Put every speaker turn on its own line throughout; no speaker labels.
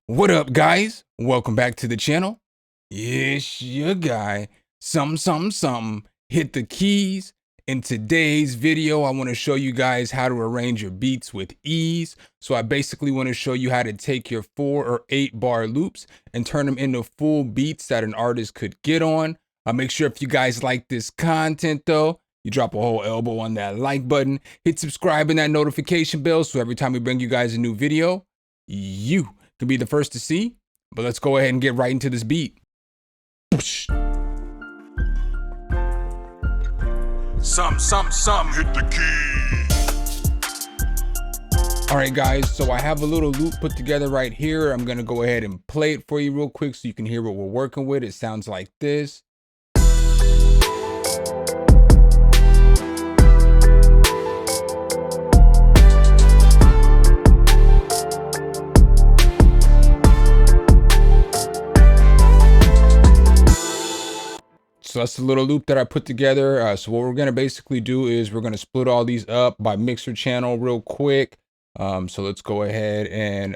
What up, guys? Welcome back to the channel. It's your guy, Something. Hit the keys. In today's video, I want to show you guys how to arrange your beats with ease. So I basically want to show you how to take your 4 or 8 bar loops and turn them into full beats that an artist could get on. Make sure if you guys like this content though, you drop a whole elbow on that like button, hit subscribe and that notification bell so every time we bring you guys a new video, you can be the first to see. But let's go ahead and get right into this beat. Some, hit the key. All right, guys, so I have a little loop put together right here. I'm gonna go ahead and play it for you real quick so you can hear what we're working with. It sounds like this. So that's the little loop that I put together. So what we're gonna basically do is we're gonna split all these up by mixer channel real quick. So let's go ahead and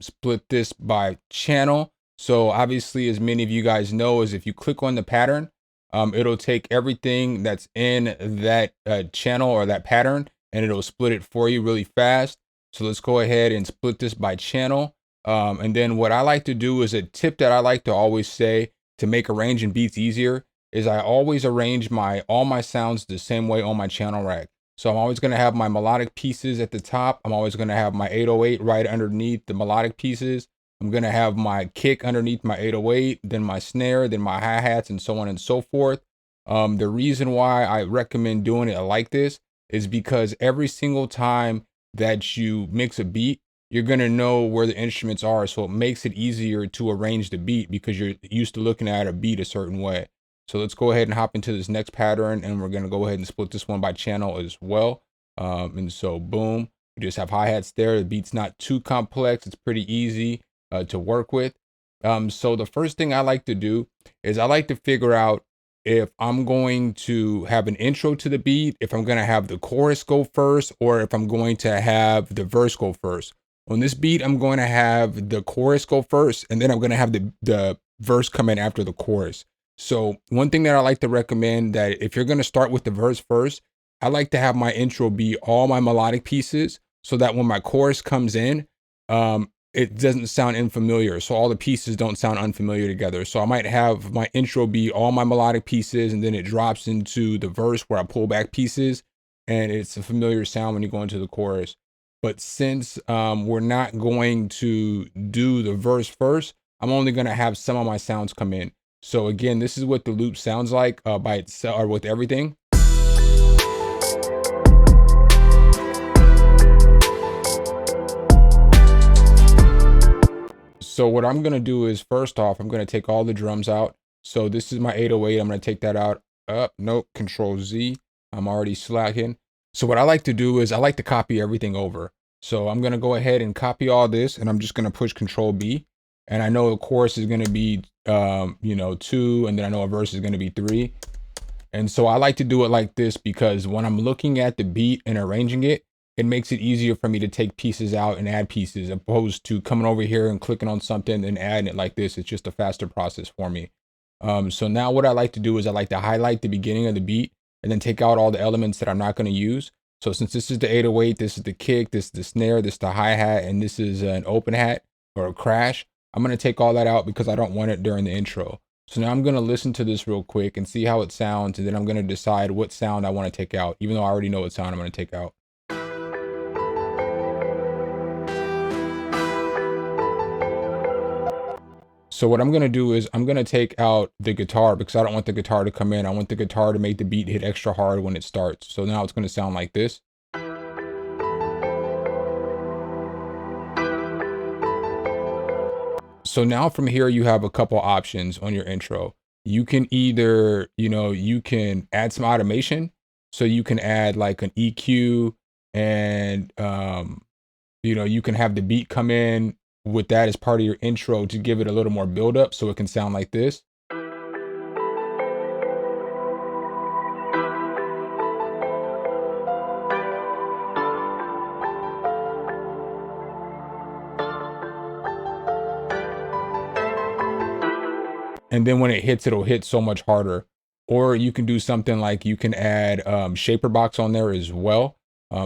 split this by channel. So obviously, as many of you guys know, is if you click on the pattern, it'll take everything that's in that channel or that pattern, and it'll split it for you really fast. So let's go ahead and split this by channel. And then what I like to do is a tip that I like to always say to make arranging beats easier is I always arrange all my sounds the same way on my channel rack. So I'm always gonna have my melodic pieces at the top. I'm always gonna have my 808 right underneath the melodic pieces. I'm gonna have my kick underneath my 808, then my snare, then my hi-hats, and so on and so forth. The reason why I recommend doing it like this is because every single time that you mix a beat, you're gonna know where the instruments are. So it makes it easier to arrange the beat because you're used to looking at a beat a certain way. So let's go ahead and hop into this next pattern, and we're gonna go ahead and split this one by channel as well. And so boom, we just have hi-hats there. The beat's not too complex. It's pretty easy to work with. So the first thing I like to do is I like to figure out if I'm going to have an intro to the beat, if I'm gonna have the chorus go first, or if I'm going to have the verse go first. On this beat, I'm going to have the chorus go first, and then I'm gonna have the verse come in after the chorus. So one thing that I like to recommend, that if you're going to start with the verse first, I like to have my intro be all my melodic pieces so that when my chorus comes in, it doesn't sound unfamiliar. So all the pieces don't sound unfamiliar together. So I might have my intro be all my melodic pieces, and then it drops into the verse where I pull back pieces, and it's a familiar sound when you go into the chorus. But since we're not going to do the verse first, I'm only going to have some of my sounds come in. So again, this is what the loop sounds like by itself or with everything. So what I'm gonna do is, first off, I'm gonna take all the drums out. So this is my 808. I'm gonna take that out. Nope, Control Z. I'm already slacking. So what I like to do is I like to copy everything over. So I'm gonna go ahead and copy all this, and I'm just gonna push Control B. And I know the chorus is gonna be 2, and then I know a verse is gonna be 3. And so I like to do it like this because when I'm looking at the beat and arranging it, it makes it easier for me to take pieces out and add pieces, opposed to coming over here and clicking on something and adding it like this. It's just a faster process for me. So now what I like to do is I like to highlight the beginning of the beat and then take out all the elements that I'm not going to use. So since this is the 808, this is the kick, this is the snare, this is the hi-hat, and this is an open hat or a crash, I'm going to take all that out because I don't want it during the intro. So now I'm going to listen to this real quick and see how it sounds, and then I'm going to decide what sound I want to take out, even though I already know what sound I'm going to take out. So what I'm going to do is I'm going to take out the guitar because I don't want the guitar to come in. I want the guitar to make the beat hit extra hard when it starts. So now it's going to sound like this. So now from here, you have a couple options on your intro. You can either, you can add some automation. So you can add like an EQ, and, you can have the beat come in with that as part of your intro to give it a little more build up so it can sound like this. and then when it hits, it'll hit so much harder. Or you can do something like you can add shaper box on there as well.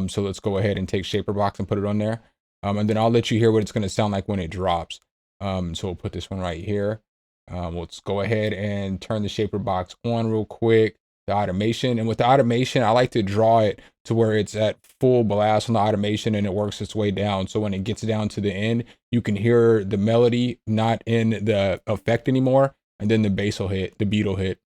So let's go ahead and take shaper box and put it on there. And then I'll let you hear what it's going to sound like when it drops. So we'll put this one right here. Let's go ahead and turn the shaper box on real quick, the automation. And with the automation, I like to draw it to where it's at full blast on the automation and it works its way down. So when it gets down to the end, you can hear the melody not in the effect anymore. And then the bass will hit, the beat will hit.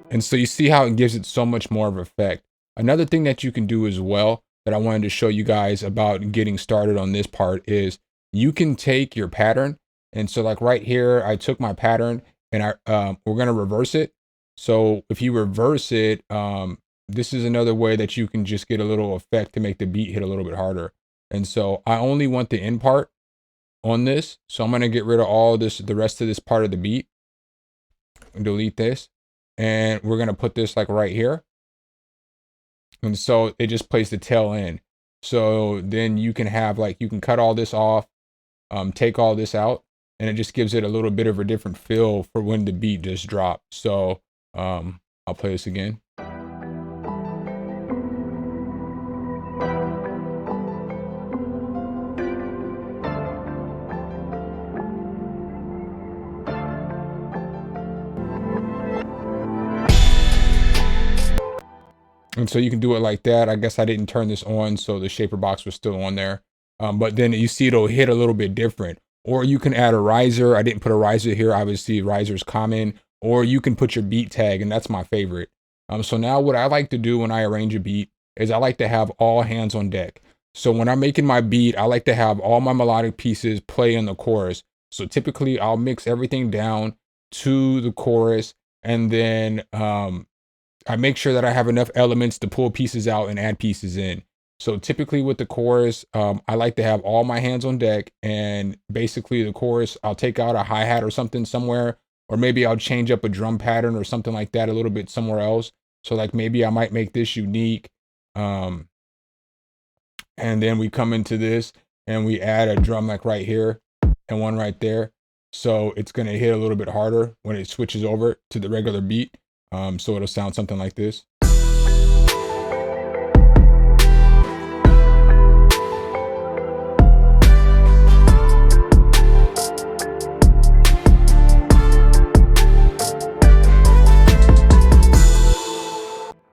And so you see how it gives it so much more of effect. Another thing that you can do as well that I wanted to show you guys about getting started on this part is you can take your pattern. And so like right here, I took my pattern and we're going to reverse it. So if you reverse it, this is another way that you can just get a little effect to make the beat hit a little bit harder. And so I only want the end part on this. So I'm going to get rid of all this, the rest of this part of the beat, and delete this. And we're going to put this like right here. And so it just plays the tail end. So then you can have like, you can cut all this off, take all this out, and it just gives it a little bit of a different feel for when the beat just drops. So I'll play this again. And so you can do it like that. I guess I didn't turn this on, so the shaper box was still on there. But then you see it'll hit a little bit different. Or you can add a riser. I didn't put a riser here. Obviously, riser's common. Or you can put your beat tag, and that's my favorite. So now what I like to do when I arrange a beat is I like to have all hands on deck. So when I'm making my beat, I like to have all my melodic pieces play in the chorus. So typically, I'll mix everything down to the chorus, and then I make sure that I have enough elements to pull pieces out and add pieces in. So typically with the chorus, I like to have all my hands on deck, and basically the chorus, I'll take out a hi-hat or something somewhere, or maybe I'll change up a drum pattern or something like that a little bit somewhere else. So like maybe I might make this unique. And then we come into this and we add a drum like right here and one right there. So it's going to hit a little bit harder when it switches over to the regular beat. So it'll sound something like this.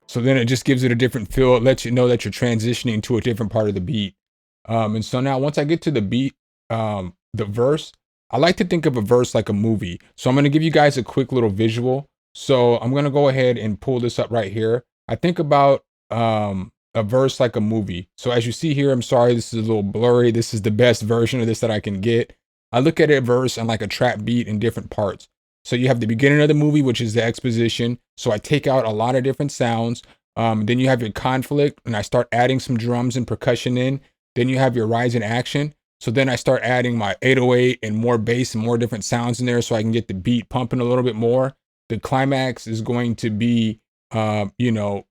So then it just gives it a different feel. It lets you know that you're transitioning to a different part of the beat. And so now once I get to the beat, the verse, I like to think of a verse like a movie. So I'm going to give you guys a quick little visual. So I'm going to go ahead and pull this up right here. I think about a verse like a movie. So as you see here, I'm sorry, this is a little blurry. This is the best version of this that I can get. I look at a verse and like a trap beat in different parts. So you have the beginning of the movie, which is the exposition. So I take out a lot of different sounds. Then you have your conflict, and I start adding some drums and percussion in. Then you have your rise in action. So then I start adding my 808 and more bass and more different sounds in there so I can get the beat pumping a little bit more. The climax is going to be, the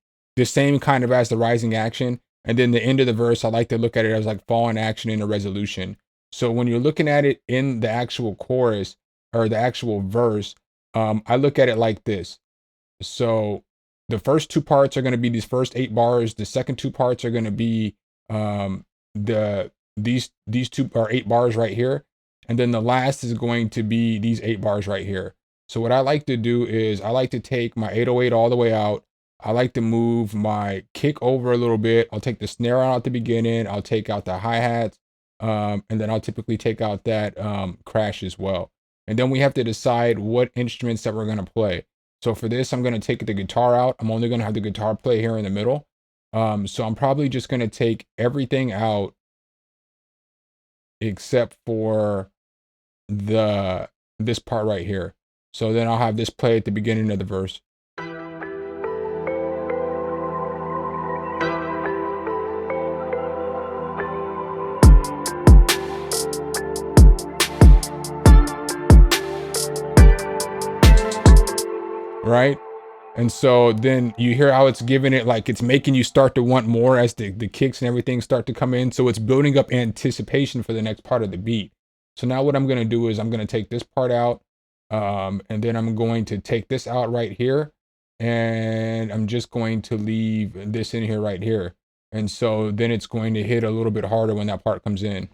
same kind of as the rising action. And then the end of the verse, I like to look at it as like falling action and a resolution. So when you're looking at it in the actual chorus or the actual verse, I look at it like this. So the first two parts are going to be these first 8 bars. The second 2 parts are going to be these 2 or 8 bars right here. And then the last is going to be these 8 bars right here. So what I like to do is I like to take my 808 all the way out. I like to move my kick over a little bit. I'll take the snare out at the beginning. I'll take out the hi-hats. And then I'll typically take out that crash as well. And then we have to decide what instruments that we're going to play. So for this, I'm going to take the guitar out. I'm only going to have the guitar play here in the middle. So I'm probably just going to take everything out except for this part right here. So then I'll have this play at the beginning of the verse. right? And so then you hear how it's giving it, like it's making you start to want more as the kicks and everything start to come in. So it's building up anticipation for the next part of the beat. So now what I'm going to do is I'm going to take this part out, and then I'm going to take this out right here, and I'm just going to leave this in here right here. And so then it's going to hit a little bit harder when that part comes in.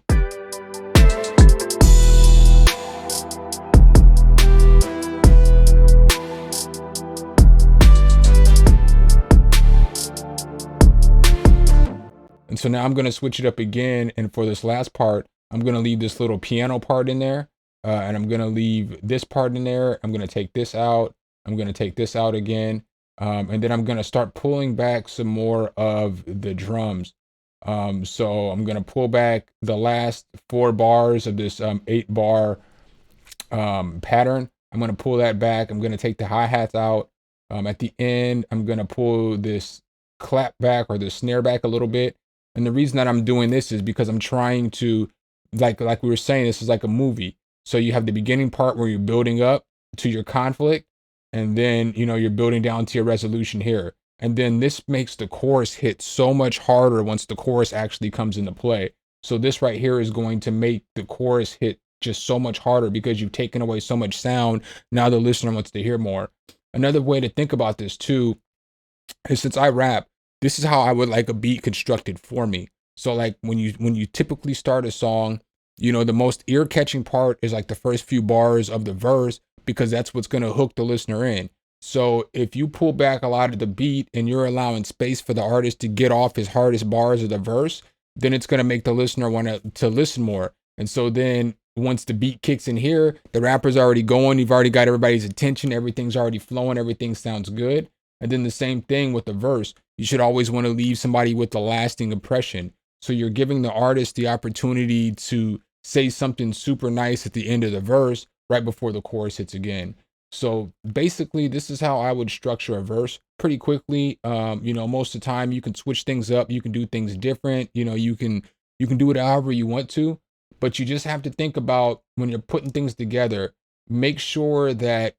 And so now I'm going to switch it up again. And for this last part, I'm going to leave this little piano part in there. And I'm going to leave this part in there. I'm going to take this out. I'm going to take this out again. And then I'm going to start pulling back some more of the drums. So I'm going to pull back the last 4 bars of this 8-bar pattern. I'm going to pull that back. I'm going to take the hi-hats out. At the end, I'm going to pull this clap back or the snare back a little bit. And the reason that I'm doing this is because I'm trying to, like we were saying, this is like a movie. So you have the beginning part where you're building up to your conflict, and then, you know, you're building down to your resolution here. And then this makes the chorus hit so much harder once the chorus actually comes into play. So this right here is going to make the chorus hit just so much harder because you've taken away so much sound. Now the listener wants to hear more. Another way to think about this too is, since I rap, this is how I would like a beat constructed for me. So like when you typically start a song, you know, the most ear-catching part is like the first few bars of the verse, because that's what's going to hook the listener in. So if you pull back a lot of the beat and you're allowing space for the artist to get off his hardest bars of the verse, then it's going to make the listener want to listen more. And so then once the beat kicks in here, the rapper's already going, you've already got everybody's attention, everything's already flowing, everything sounds good. And then the same thing with the verse. You should always want to leave somebody with a lasting impression. So you're giving the artist the opportunity to say something super nice at the end of the verse right before the chorus hits again. So basically, this is how I would structure a verse pretty quickly. You know, most of the time you can switch things up, you can do things different. You know, you can do it however you want to, but you just have to think about when you're putting things together, make sure that,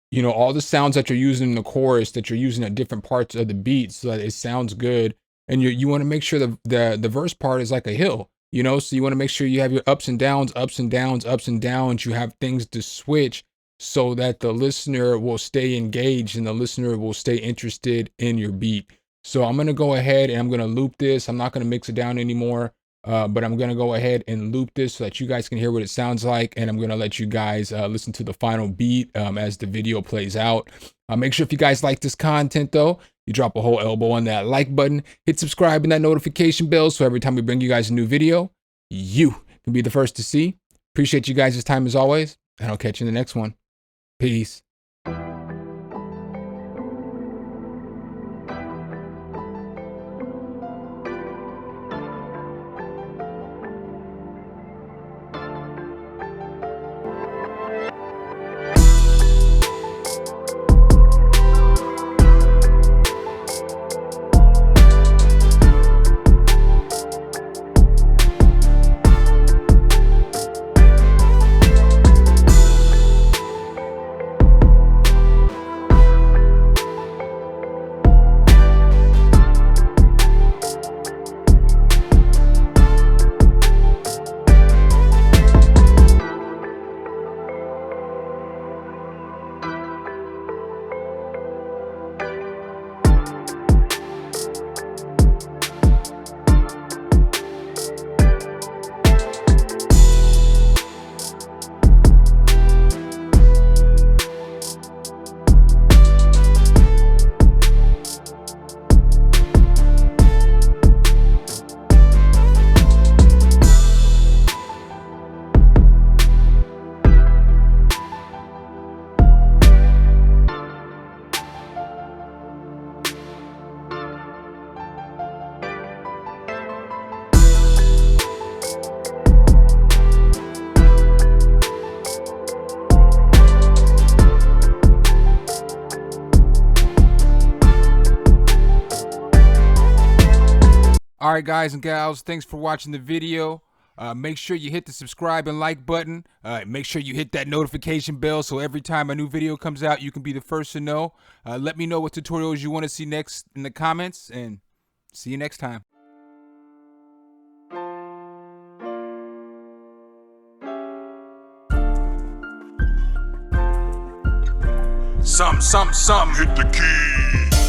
you know, all the sounds that you're using in the chorus, that you're using at different parts of the beat so that it sounds good. And you want to make sure the verse part is like a hill, you know, so you want to make sure you have your ups and downs, ups and downs, ups and downs. You have things to switch so that the listener will stay engaged and the listener will stay interested in your beat. So I'm going to go ahead and I'm going to loop this. I'm not going to mix it down anymore. But I'm going to go ahead and loop this so that you guys can hear what it sounds like. And I'm going to let you guys listen to the final beat as the video plays out. Make sure if you guys like this content, though, you drop a whole elbow on that like button, hit subscribe and that notification bell. So every time we bring you guys a new video, you can be the first to see. Appreciate you guys' time as always. And I'll catch you in the next one. Peace. All right, guys and gals, thanks for watching the video. Make sure you hit the subscribe and like button. Make sure you hit that notification bell so every time a new video comes out, you can be the first to know. Let me know what tutorials you want to see next in the comments, and see you next time.
Sum, hit the key.